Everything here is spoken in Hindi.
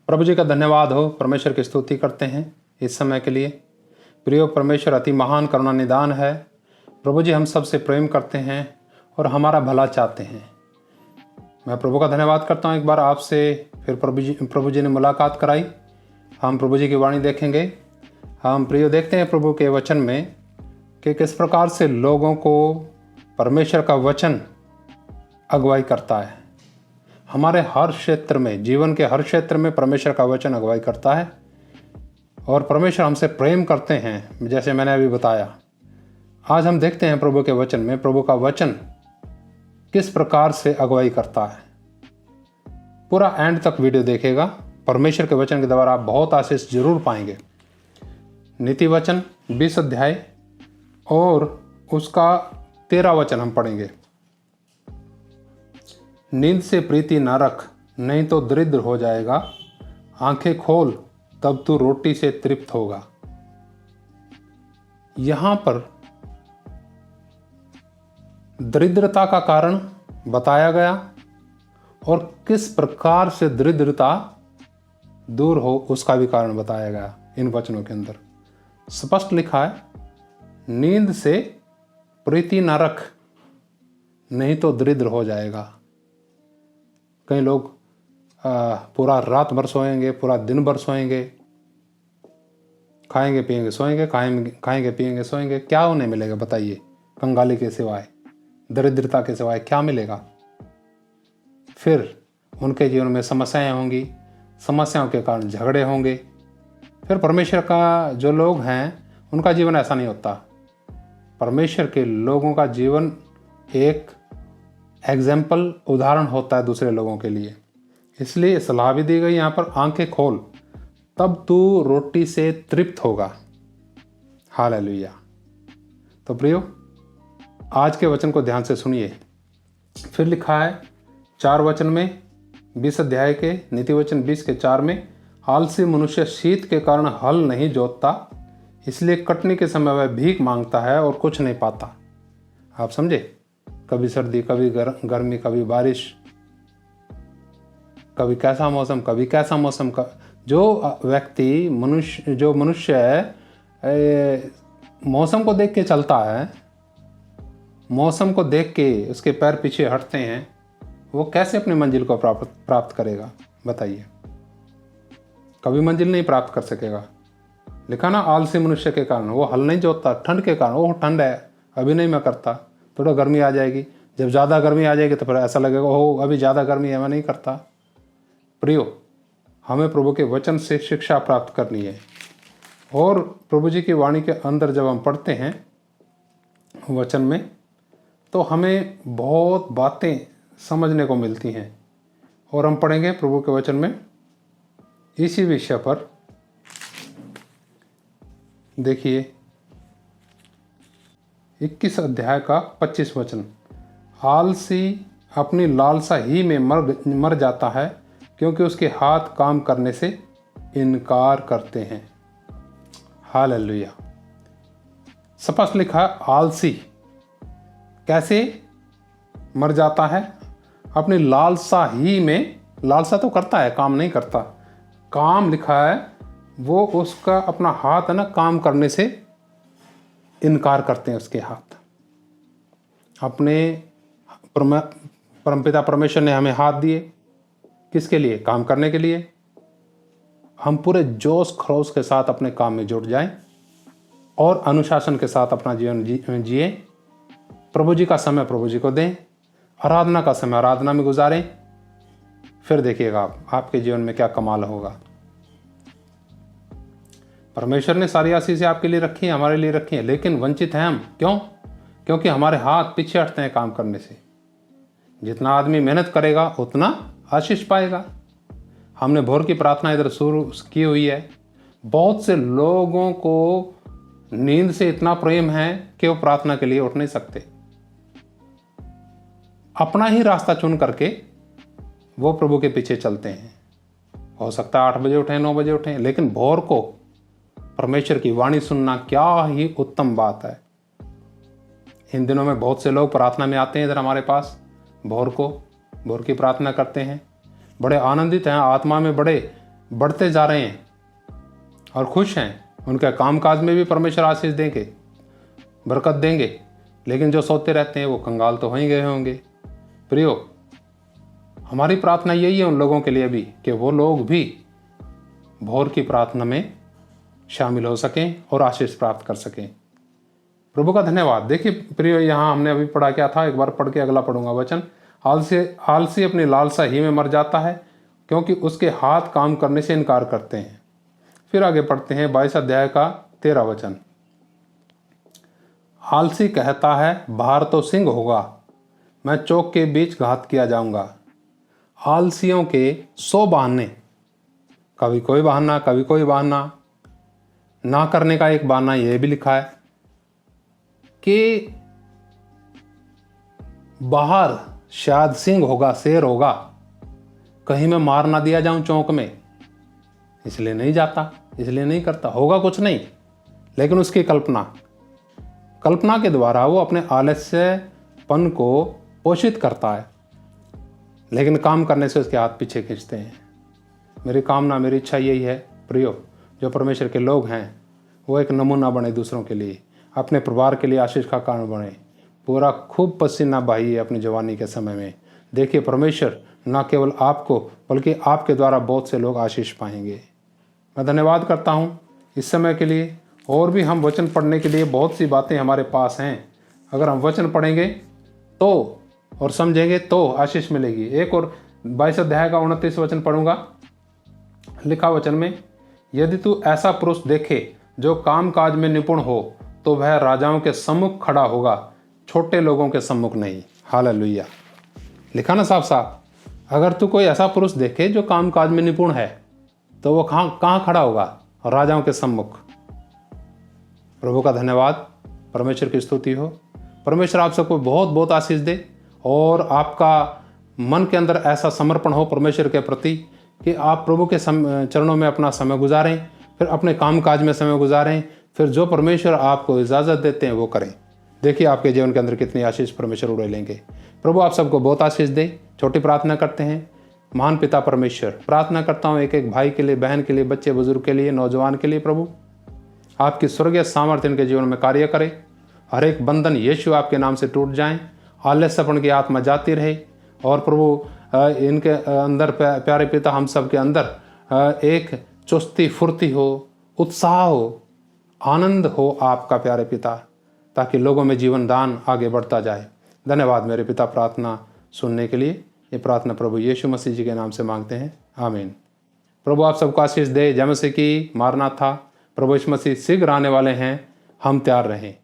प्रभु जी का धन्यवाद हो। परमेश्वर की स्तुति करते हैं इस समय के लिए। प्रियो, परमेश्वर अति महान करुणा निदान है। प्रभु जी हम सबसे प्रेम करते हैं और हमारा भला चाहते हैं। मैं प्रभु का धन्यवाद करता हूँ। एक बार आपसे फिर प्रभु जी ने मुलाकात कराई। हम प्रभु जी की वाणी देखेंगे। हम प्रियो देखते हैं प्रभु के वचन में कि किस प्रकार से लोगों को परमेश्वर का वचन अगुवाई करता है। हमारे हर क्षेत्र में, जीवन के हर क्षेत्र में परमेश्वर का वचन अगुवाई करता है और परमेश्वर हमसे प्रेम करते हैं, जैसे मैंने अभी बताया। आज हम देखते हैं प्रभु के वचन में प्रभु का वचन किस प्रकार से अगुवाई करता है। पूरा एंड तक वीडियो देखिएगा। परमेश्वर के वचन के द्वारा आप बहुत आशीष जरूर पाएंगे। नीति वचन 20 अध्याय और उसका 13 वचन हम पढ़ेंगे। नींद से प्रीति न रख, नहीं तो दरिद्र हो जाएगा। आंखें खोल, तब तू रोटी से तृप्त होगा। यहां पर दरिद्रता का कारण बताया गया और किस प्रकार से दरिद्रता दूर हो उसका भी कारण बताया गया। इन वचनों के अंदर स्पष्ट लिखा है, नींद से प्रीति न रख, नहीं तो दरिद्र हो जाएगा। कई लोग पूरा रात भर सोएंगे, पूरा दिन भर सोएंगे, खाएंगे पिएंगे सोएंगे, खाएंगे पिएंगे सोएंगे। क्या उन्हें मिलेगा बताइए? कंगाली के सिवाय, दरिद्रता के सिवाय क्या मिलेगा? फिर उनके जीवन में समस्याएं होंगी, समस्याओं के कारण झगड़े होंगे। फिर परमेश्वर का जो लोग हैं उनका जीवन ऐसा नहीं होता। परमेश्वर के लोगों का जीवन एक एग्जाम्पल, उदाहरण होता है दूसरे लोगों के लिए। इसलिए सलाह भी दी गई यहाँ पर, आंखें खोल तब तू रोटी से तृप्त होगा। हालेलुया। तो प्रियो, आज के वचन को ध्यान से सुनिए। फिर लिखा है 4 वचन में, 20 अध्याय के नीति वचन 20 के 4 में, आलसी मनुष्य शीत के कारण हल नहीं जोतता, इसलिए कटने के समय वह भीख मांगता है और कुछ नहीं पाता। आप समझे? कभी सर्दी, कभी गर्मी, कभी बारिश, कभी कैसा मौसम, कभी कैसा मौसम का। जो मनुष्य है मौसम को देख के चलता है, मौसम को देख के उसके पैर पीछे हटते हैं, वो कैसे अपनी मंजिल को प्राप्त करेगा बताइए? कभी मंजिल नहीं प्राप्त कर सकेगा। लिखा ना, आलसी मनुष्य के कारण वो हल नहीं जोतता। ठंड के कारण, वो ठंड है अभी नहीं मैं करता, थोड़ा गर्मी आ जाएगी, जब ज़्यादा गर्मी आ जाएगी तो फिर ऐसा लगेगा हो अभी ज़्यादा गर्मी है, मैं नहीं करता। प्रियो, हमें प्रभु के वचन से शिक्षा प्राप्त करनी है और प्रभु जी की वाणी के अंदर जब हम पढ़ते हैं वचन में, तो हमें बहुत बातें समझने को मिलती हैं। और हम पढ़ेंगे प्रभु के वचन में इसी विषय पर। देखिए 21 अध्याय का 25 वचन, आलसी अपनी लालसा ही में मर जाता है, क्योंकि उसके हाथ काम करने से इनकार करते हैं। हालेलुया। स्पष्ट लिखा, आलसी कैसे मर जाता है? अपनी लालसा ही में, लालसा तो करता है, काम नहीं करता। काम लिखा है, वो उसका अपना हाथ है ना, काम करने से इनकार करते हैं। उसके हाथ, अपने परमपिता परमेश्वर ने हमें हाथ दिए, किसके लिए? काम करने के लिए। हम पूरे जोश खरोश के साथ अपने काम में जुट जाएं और अनुशासन के साथ अपना जीवन जिए। प्रभु जी का समय प्रभु जी को दें, आराधना का समय आराधना में गुजारें। फिर देखिएगा आपके जीवन में क्या कमाल होगा। परमेश्वर ने सारी आशीषें आपके लिए रखी हैं, हमारे लिए रखी हैं, लेकिन वंचित हैं हम। क्यों? क्योंकि हमारे हाथ पीछे हटते हैं काम करने से। जितना आदमी मेहनत करेगा उतना आशीष पाएगा। हमने भोर की प्रार्थना इधर शुरू की हुई है। बहुत से लोगों को नींद से इतना प्रेम है कि वो प्रार्थना के लिए उठ नहीं सकते। अपना ही रास्ता चुन करके वो प्रभु के पीछे चलते हैं। हो सकता है 8 बजे उठें, 9 बजे उठें, लेकिन भोर को परमेश्वर की वाणी सुनना क्या ही उत्तम बात है। इन दिनों में बहुत से लोग प्रार्थना में आते हैं इधर हमारे पास, भोर की प्रार्थना करते हैं, बड़े आनंदित हैं, आत्मा में बड़े बढ़ते जा रहे हैं और खुश हैं, उनके कामकाज में भी परमेश्वर आशीष देंगे, बरकत देंगे। लेकिन जो सोते रहते हैं वो कंगाल तो हो ही गए होंगे। प्रियो, हमारी प्रार्थना यही है उन लोगों के लिए भी कि वो लोग भी भोर की प्रार्थना में शामिल हो सकें और आशीष प्राप्त कर सकें। प्रभु का धन्यवाद। देखिए प्रियो, यहाँ हमने अभी पढ़ा क्या था, एक बार पढ़ के अगला पढ़ूंगा वचन। आलसी अपनी लालसा ही में मर जाता है, क्योंकि उसके हाथ काम करने से इनकार करते हैं। फिर आगे पढ़ते हैं 22 अध्याय का 13 वचन। आलसी कहता है बाहर तो सिंह होगा, मैं चौक के बीच घात किया जाऊंगा। आलसियों के 100 बहाने, कभी कोई बहाना, कभी कोई बहाना। ना करने का एक बहाना यह भी लिखा है कि बाहर शायद सिंह होगा, शेर होगा, कहीं मैं मार ना दिया जाऊं चौक में, इसलिए नहीं जाता, इसलिए नहीं करता। होगा कुछ नहीं, लेकिन उसकी कल्पना के द्वारा वो अपने आलस्यपन को पोषित करता है, लेकिन काम करने से उसके हाथ पीछे खींचते हैं। मेरी कामना, मेरी इच्छा यही है प्रियो, जो परमेश्वर के लोग हैं वो एक नमूना बने दूसरों के लिए, अपने परिवार के लिए आशीष का कारण बने। पूरा खूब पसीना बहाइए अपनी जवानी के समय में। देखिए परमेश्वर न केवल आपको बल्कि आपके द्वारा बहुत से लोग आशीष पाएंगे। मैं धन्यवाद करता हूँ इस समय के लिए। और भी हम वचन पढ़ने के लिए बहुत सी बातें हमारे पास हैं। अगर हम वचन पढ़ेंगे तो और समझेंगे तो आशीष मिलेगी। एक और 22 अध्याय का 29 वचन पढ़ूंगा। लिखा वचन में, यदि तू ऐसा पुरुष देखे जो काम काज में निपुण हो तो वह राजाओं के सम्मुख खड़ा होगा, छोटे लोगों के सम्मुख नहीं। हालेलुया। लिखा ना साफ साफ। अगर तू कोई ऐसा पुरुष देखे जो काम काज में निपुण है तो वो कहाँ खड़ा होगा? राजाओं के सम्मुख। प्रभु का धन्यवाद, परमेश्वर की स्तुति हो। परमेश्वर आप सबको बहुत बहुत आशीष दे और आपका मन के अंदर ऐसा समर्पण हो परमेश्वर के प्रति कि आप प्रभु के चरणों में अपना समय गुजारें, फिर अपने काम काज में समय गुजारें, फिर जो परमेश्वर आपको इजाज़त देते हैं वो करें। देखिए आपके जीवन के अंदर कितनी आशीष परमेश्वर उड़े लेंगे। प्रभु आप सबको बहुत आशीष दे। छोटी प्रार्थना करते हैं। महान पिता परमेश्वर, प्रार्थना करता हूँ एक एक भाई के लिए, बहन के लिए, बच्चे बुजुर्ग के लिए, नौजवान के लिए। प्रभु आपकी स्वर्गीय सामर्थ्य इनके जीवन में कार्य करे। हर एक बंधन यीशु आपके नाम से टूट जाएं। आलस्यपन की आत्मा जाती रहे और प्रभु इनके अंदर प्यारे पिता हम सब के अंदर एक चुस्ती फुर्ती हो, उत्साह हो, आनंद हो आपका प्यारे पिता, ताकि लोगों में जीवन दान आगे बढ़ता जाए। धन्यवाद मेरे पिता प्रार्थना सुनने के लिए। ये प्रार्थना प्रभु यीशु मसीह जी के नाम से मांगते हैं, आमीन। प्रभु आप सबको आशीष दे। जय मसीह की। मारनाथा। प्रभु यीशु मसीह शीघ्र आने वाले हैं, हम तैयार रहें।